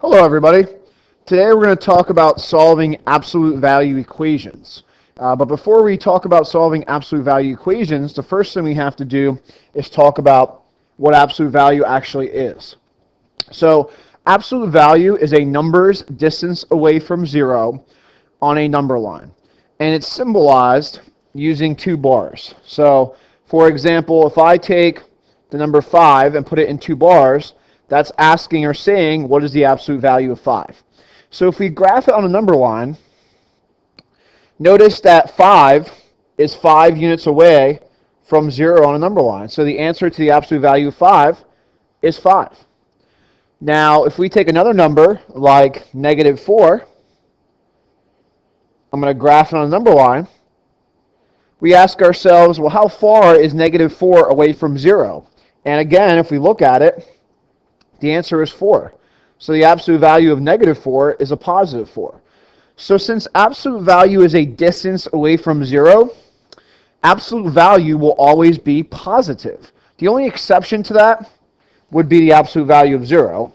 Hello everybody. Today we're going to talk about solving absolute value equations. But before we talk about solving absolute value equations, the first thing we have to do is talk about what absolute value actually is. So absolute value is a number's distance away from zero on a number line. And it's symbolized using two bars. So for example, if I take the number 5 and put it in two bars, that's asking or saying what is the absolute value of 5. So if we graph it on a number line, notice that 5 is 5 units away from 0 on a number line. So the answer to the absolute value of 5 is 5. Now, if we take another number like -4, I'm going to graph it on a number line. We ask ourselves, well, how far is -4 away from 0? And again, if we look at it, the answer is 4. So the absolute value of -4 is a positive 4. So since absolute value is a distance away from 0, absolute value will always be positive. The only exception to that would be the absolute value of 0,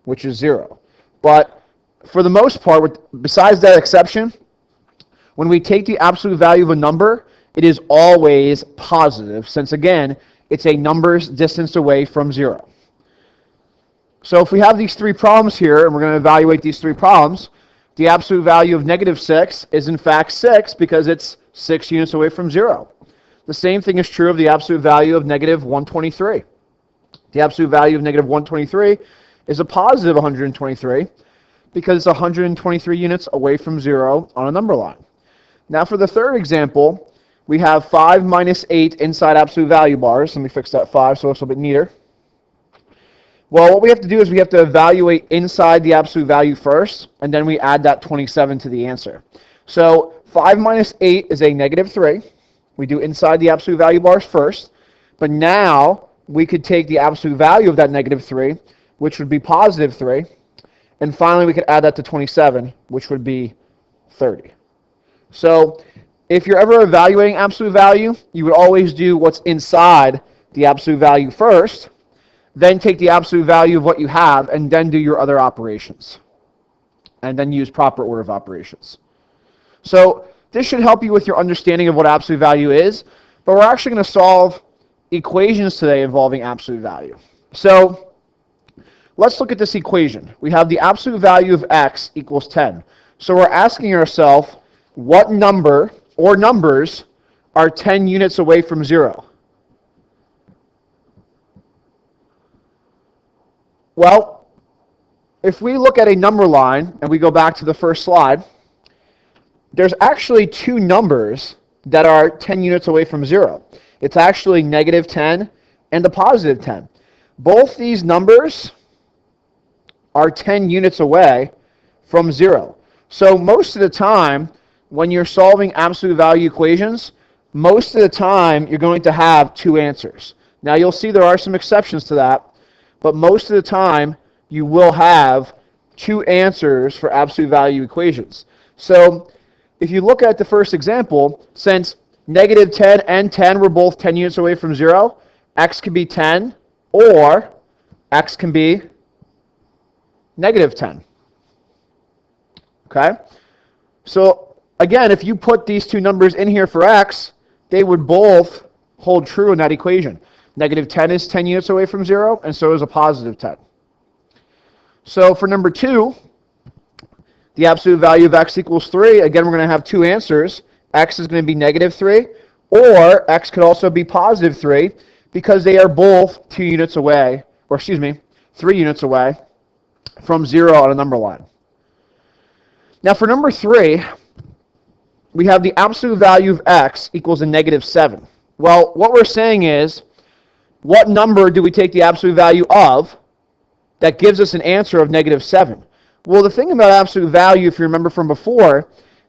which is 0. But for the most part, besides that exception, when we take the absolute value of a number, it is always positive, since again, it's a number's distance away from 0. So if we have these three problems here, and we're going to evaluate these three problems, the absolute value of -6 is in fact 6 because it's 6 units away from 0. The same thing is true of the absolute value of -123. The absolute value of -123 is a positive 123 because it's 123 units away from 0 on a number line. Now for the third example, we have 5 minus 8 inside absolute value bars. Let me fix that 5 so it's a little bit neater. Well, what we have to do is we have to evaluate inside the absolute value first, and then we add that 27 to the answer. So 5 minus 8 is a -3. We do inside the absolute value bars first, but now we could take the absolute value of that -3, which would be positive 3, and finally we could add that to 27, which would be 30. So if you're ever evaluating absolute value, you would always do what's inside the absolute value first, then take the absolute value of what you have, and then do your other operations. And then use proper order of operations. So this should help you with your understanding of what absolute value is, but we're actually going to solve equations today involving absolute value. So let's look at this equation. We have the absolute value of x equals 10. So we're asking ourselves, what number or numbers are 10 units away from 0? Well, if we look at a number line, and we go back to the first slide, there's actually two numbers that are 10 units away from 0. It's actually -10 and a positive 10. Both these numbers are 10 units away from 0. So most of the time, when you're solving absolute value equations, most of the time you're going to have two answers. Now you'll see there are some exceptions to that, but most of the time you will have two answers for absolute value equations. So if you look at the first example, since -10 and 10 were both 10 units away from 0, x can be 10 or x can be -10. Okay? So again, if you put these two numbers in here for x, they would both hold true in that equation. -10 is 10 units away from 0, and so is a positive 10. So for number 2, the absolute value of x equals 3, again we're going to have two answers. X is going to be -3, or x could also be positive 3, because they are both 2 units away, or excuse me, 3 units away from 0 on a number line. Now for number 3, we have the absolute value of x equals a -7. Well, what we're saying is, what number do we take the absolute value of that gives us an answer of -7? Well, the thing about absolute value, if you remember from before,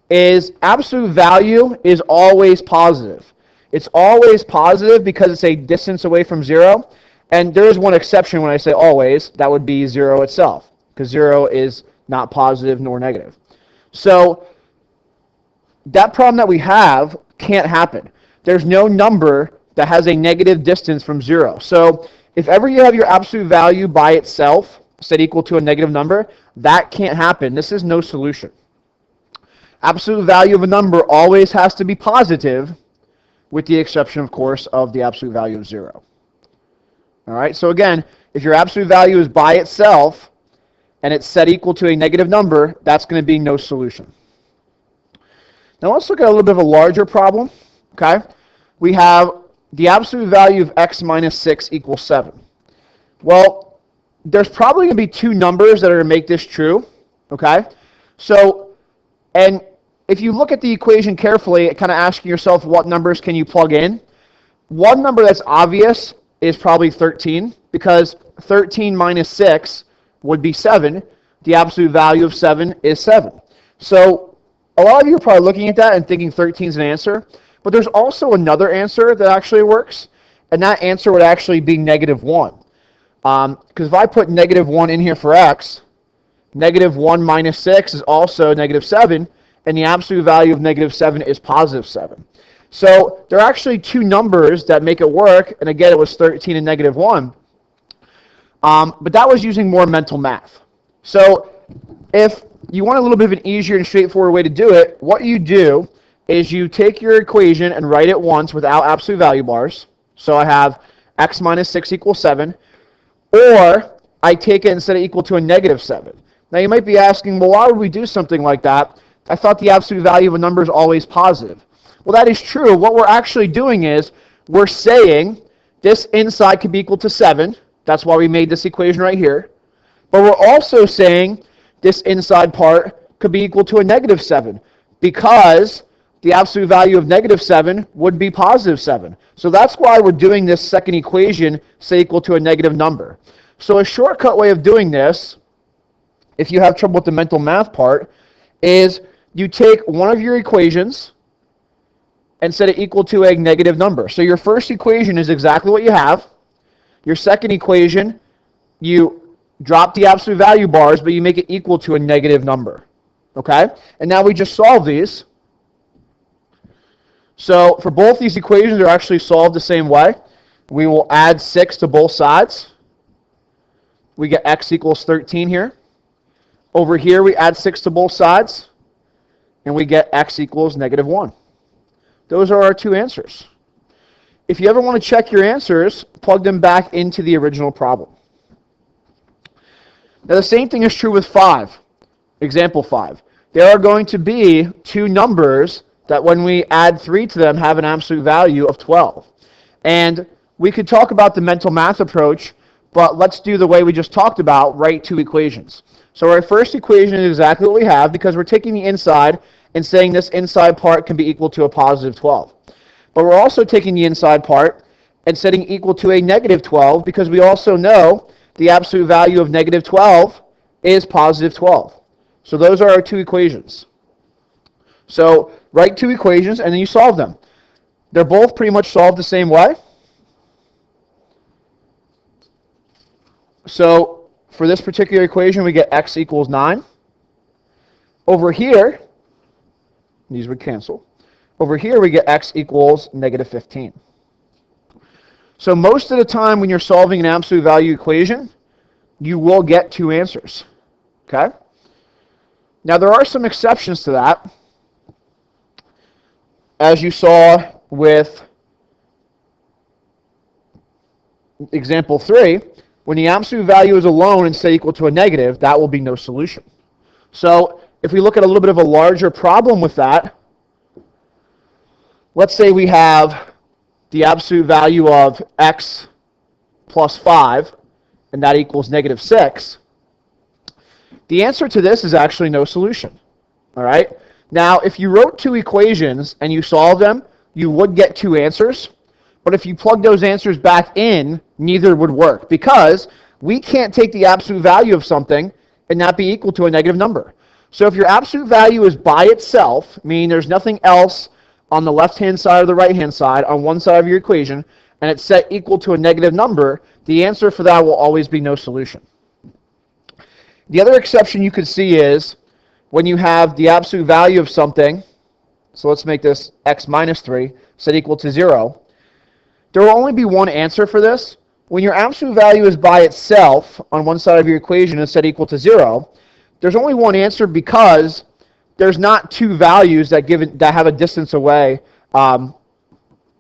is absolute value is always positive. It's always positive because it's a distance away from 0. And there is one exception when I say always. That would be 0 itself, because 0 is not positive nor negative. So that problem that we have can't happen. There's no number that has a negative distance from 0. So if ever you have your absolute value by itself, set equal to a negative number, that can't happen. This is no solution. Absolute value of a number always has to be positive, with the exception, of course, of the absolute value of 0. All right, so again, if your absolute value is by itself and it's set equal to a negative number, that's going to be no solution. Now let's look at a little bit of a larger problem. Okay, we have the absolute value of x minus 6 equals 7. Well, there's probably going to be two numbers that are going to make this true. Okay, so, and if you look at the equation carefully, kind of asking yourself what numbers can you plug in, one number that's obvious is probably 13, because 13 minus 6 would be 7. The absolute value of 7 is 7. So a lot of you are probably looking at that and thinking 13 is an answer, but there's also another answer that actually works, and that answer would actually be negative 1. Because if I put negative 1 in here for x, negative 1 minus 6 is also negative 7, and the absolute value of negative 7 is positive 7. So there are actually two numbers that make it work, and again, it was 13 and negative 1. But that was using more mental math. So if you want a little bit of an easier and straightforward way to do it, what you do is you take your equation and write it once without absolute value bars. So I have x minus 6 equals 7, or I take it and set it equal to a negative 7. Now you might be asking, well, why would we do something like that? I thought the absolute value of a number is always positive. Well, that is true. What we're actually doing is we're saying this inside could be equal to 7. That's why we made this equation right here. But we're also saying this inside part could be equal to a negative 7, because the absolute value of negative 7 would be positive 7. So that's why we're doing this second equation say equal to a negative number. So a shortcut way of doing this, if you have trouble with the mental math part, is you take one of your equations and set it equal to a negative number. So your first equation is exactly what you have. Your second equation, you drop the absolute value bars, but you make it equal to a negative number. Okay? And now we just solve these. So for both these equations, they're actually solved the same way. We will add 6 to both sides. We get x equals 13 here. Over here, we add 6 to both sides, and we get x equals negative 1. Those are our two answers. If you ever want to check your answers, plug them back into the original problem. Now the same thing is true with 5. Example 5. There are going to be two numbers that when we add 3 to them have an absolute value of 12. And we could talk about the mental math approach, but let's do the way we just talked about, write two equations. So our first equation is exactly what we have, because we're taking the inside and saying this inside part can be equal to a positive 12. But we're also taking the inside part and setting equal to a negative 12, because we also know the absolute value of negative 12 is positive 12. So those are our two equations. So write two equations and then you solve them. They're both pretty much solved the same way. So for this particular equation, we get x equals 9. Over here, these would cancel. Over here, we get x equals negative 15. So most of the time when you're solving an absolute value equation, you will get two answers. Okay? Now there are some exceptions to that. As you saw with example 3, when the absolute value is alone and say equal to a negative, that will be no solution. So if we look at a little bit of a larger problem with that, let's say we have the absolute value of x plus 5, and that equals negative 6. The answer to this is actually no solution. All right? Now, if you wrote two equations and you solve them, you would get two answers. But if you plug those answers back in, neither would work, because we can't take the absolute value of something and not be equal to a negative number. So if your absolute value is by itself, meaning there's nothing else on the left-hand side or the right-hand side on one side of your equation, and it's set equal to a negative number, the answer for that will always be no solution. The other exception you could see is when you have the absolute value of something, so let's make this x minus 3, set equal to 0, there will only be one answer for this, when your absolute value is by itself on one side of your equation and set equal to 0, there's only one answer because there's not two values that have a distance away,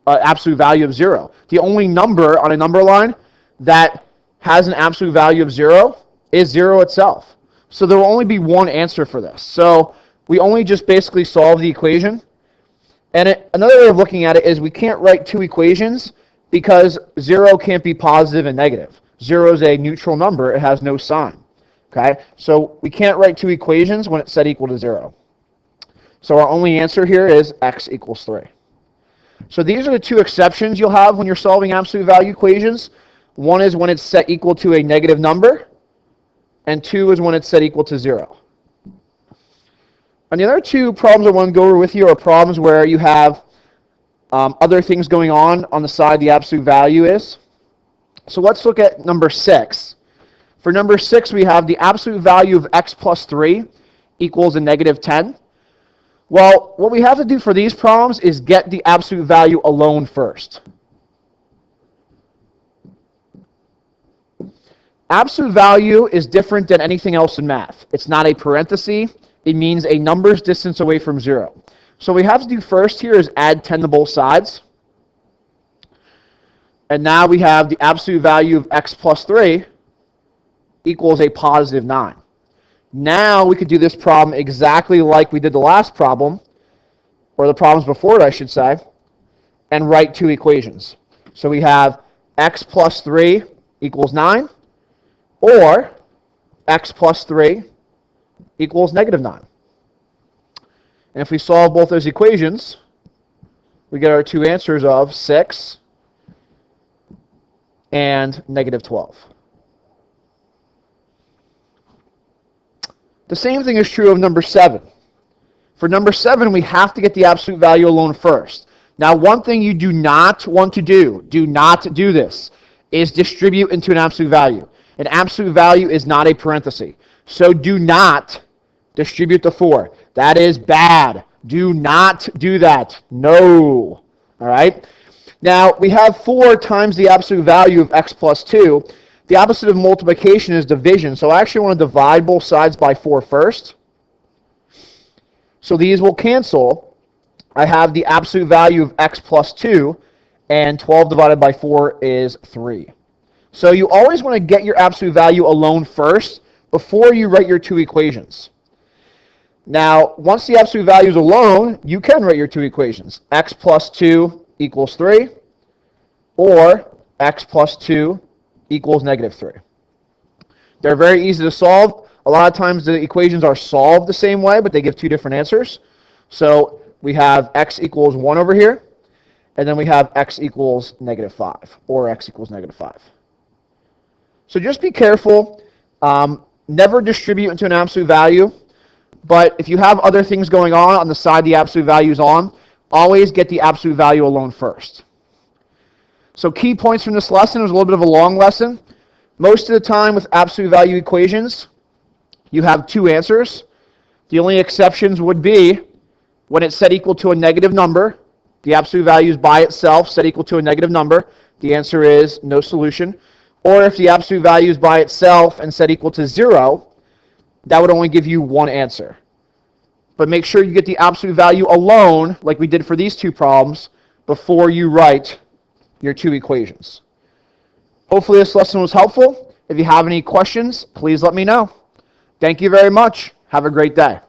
absolute value of 0. The only number on a number line that has an absolute value of 0 is 0 itself. So there will only be one answer for this. So we only just basically solve the equation. And another way of looking at it is we can't write two equations because 0 can't be positive and negative. 0 is a neutral number. It has no sign. Okay? So we can't write two equations when it's set equal to 0. So our only answer here is x equals 3. So these are the two exceptions you'll have when you're solving absolute value equations. One is when it's set equal to a negative number, and 2 is when it's set equal to 0. And the other two problems I want to go over with you are problems where you have other things going on the side the absolute value is. So let's look at number 6. For number 6, we have the absolute value of x plus 3 equals a negative 10. Well, what we have to do for these problems is get the absolute value alone first. Absolute value is different than anything else in math. It's not a parenthesis. It means a number's distance away from 0. So what we have to do first here is add 10 to both sides. And now we have the absolute value of x plus 3 equals a positive 9. Now we could do this problem exactly like we did the last problem, or the problems before it, I should say, and write two equations. So we have x plus 3 equals 9, or x plus 3 equals negative 9. And if we solve both those equations, we get our two answers of 6 and negative 12. The same thing is true of number 7. For number 7, we have to get the absolute value alone first. Now, one thing you do not want to do this, is distribute into an absolute value. An absolute value is not a parenthesis. So do not distribute the 4. That is bad. Do not do that. No. All right? Now, we have 4 times the absolute value of x plus 2. The opposite of multiplication is division. So I actually want to divide both sides by 4 first. So these will cancel. I have the absolute value of x plus 2, and 12 divided by 4 is 3. So you always want to get your absolute value alone first before you write your two equations. Now, once the absolute value is alone, you can write your two equations. X plus 2 equals 3, or x plus 2 equals negative 3. They're very easy to solve. A lot of times the equations are solved the same way, but they give two different answers. So we have x equals 1 over here, and then we have x equals negative 5, or x equals negative 5. So just be careful. Never distribute into an absolute value. But if you have other things going on the side the absolute value is on, always get the absolute value alone first. So key points from this lesson. It was a little bit of a long lesson. Most of the time with absolute value equations, you have two answers. The only exceptions would be when it's set equal to a negative number. The absolute value is by itself set equal to a negative number. The answer is no solution. Or if the absolute value is by itself and set equal to 0, that would only give you one answer. But make sure you get the absolute value alone, like we did for these two problems, before you write your two equations. Hopefully this lesson was helpful. If you have any questions, please let me know. Thank you very much. Have a great day.